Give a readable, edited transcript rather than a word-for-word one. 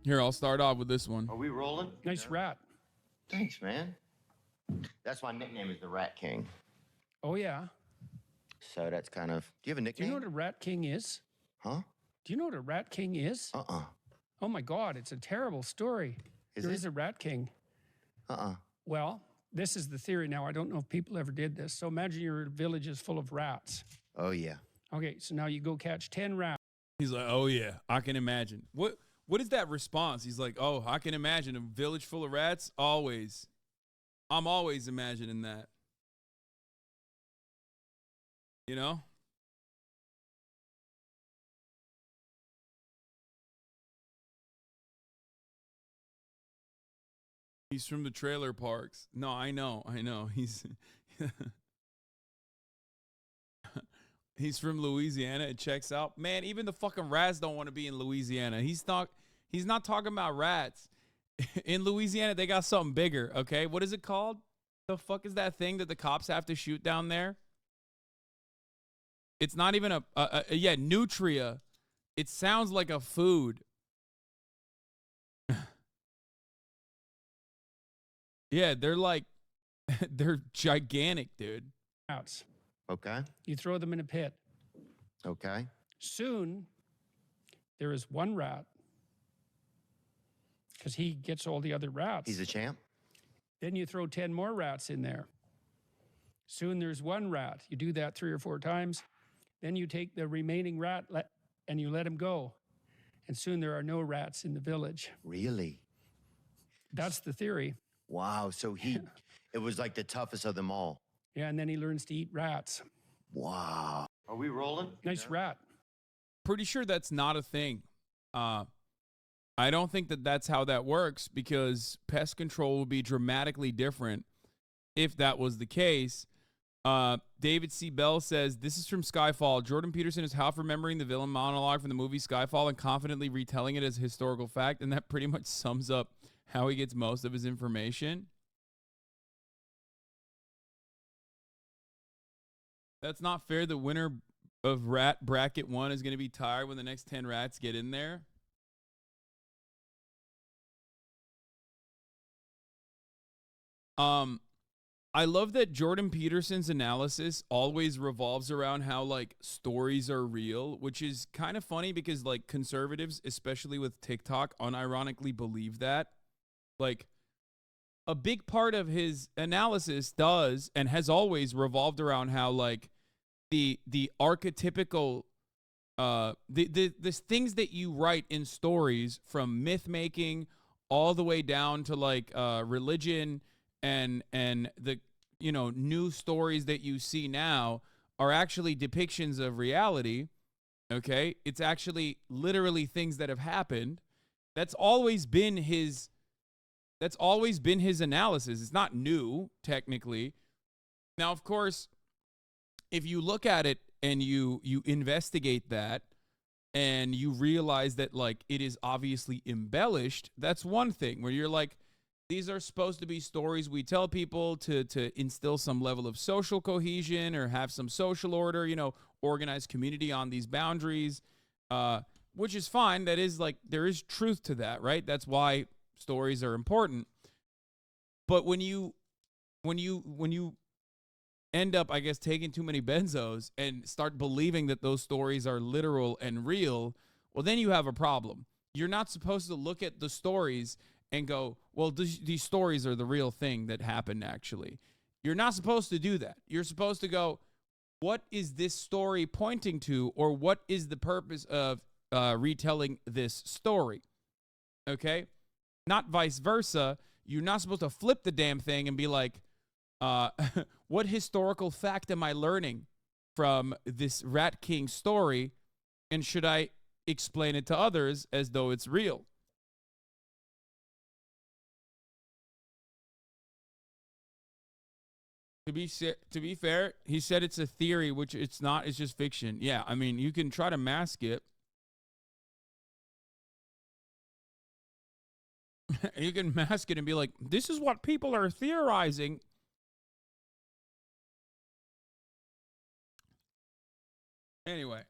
Here, I'll start off with this one. Are we rolling? Nice rat. Thanks, man. That's my nickname is the Rat King. Oh, yeah. So that's kind of... Do you have a Do nickname? you know what a rat king is? Huh? Do you know what a rat king is? Uh-uh. Oh, my God. It's a terrible story. There is a rat king. Uh-uh. Well, this is the theory now. I don't know if people ever did this. So imagine your village is full of rats. Oh, yeah. Okay, so now you go catch 10 rats. He's like, oh, yeah, I can imagine. What is that response? He's like, oh, I can imagine a village full of rats? Always. I'm always imagining that. You know? He's from the trailer parks. No, I know. He's he's from Louisiana. It checks out. Man, even the fucking rats don't want to be in Louisiana. He's not talking about rats. In Louisiana, they got something bigger, okay? What is it called? The fuck is that thing that the cops have to shoot down there? It's not even yeah, nutria. It sounds like a food. Yeah, they're like, they're gigantic, dude. Rats. Okay. You throw them in a pit. Okay. Soon, there is one rat because he gets all the other rats. He's a champ? Then you throw 10 more rats in there. Soon there's one rat. You do that 3 or 4 times. Then you take the remaining rat and you let him go. And soon there are no rats in the village. Really? That's the theory. Wow. So it was like the toughest of them all. Yeah, and then he learns to eat rats. Wow. Are we rolling? Nice rat. Pretty sure that's not a thing. I don't think that that's how that works, because pest control would be dramatically different if that was the case. David C. Bell says, this is from Skyfall. Jordan Peterson is half remembering the villain monologue from the movie Skyfall and confidently retelling it as a historical fact, and that pretty much sums up how he gets most of his information. That's not fair. The winner of Rat Bracket 1 is going to be tired when the next 10 rats get in there. I love that Jordan Peterson's analysis always revolves around how, like, stories are real, which is kind of funny because, like, conservatives, especially with TikTok, unironically believe that. Like, a big part of his analysis does and has always revolved around how, like, the archetypical the things that you write in stories, from myth making all the way down to, like, religion and the, you know, new stories that you see now are actually depictions of reality. Okay, it's actually literally things that have happened. That's always been his analysis. It's not new, technically. Now, of course, if you look at it and you investigate that and you realize that, like, it is obviously embellished, that's one thing, where you're like, these are supposed to be stories we tell people to instill some level of social cohesion or have some social order, you know, organize community on these boundaries, which is fine. That is, like, there is truth to that, right? That's why stories are important. But when you end up, I guess, taking too many benzos and start believing that those stories are literal and real, well, then you have a problem. You're not supposed to look at the stories and go, well, these stories are the real thing that happened, actually. You're not supposed to do that. You're supposed to go, what is this story pointing to, or what is the purpose of retelling this story? Okay? Not vice versa. You're not supposed to flip the damn thing and be like, what historical fact am I learning from this Rat King story, and should I explain it to others as though it's real? To be fair, he said it's a theory, which it's not. It's just fiction. Yeah, I mean, you can try to mask it. You can mask it and be like, this is what people are theorizing. Anyway.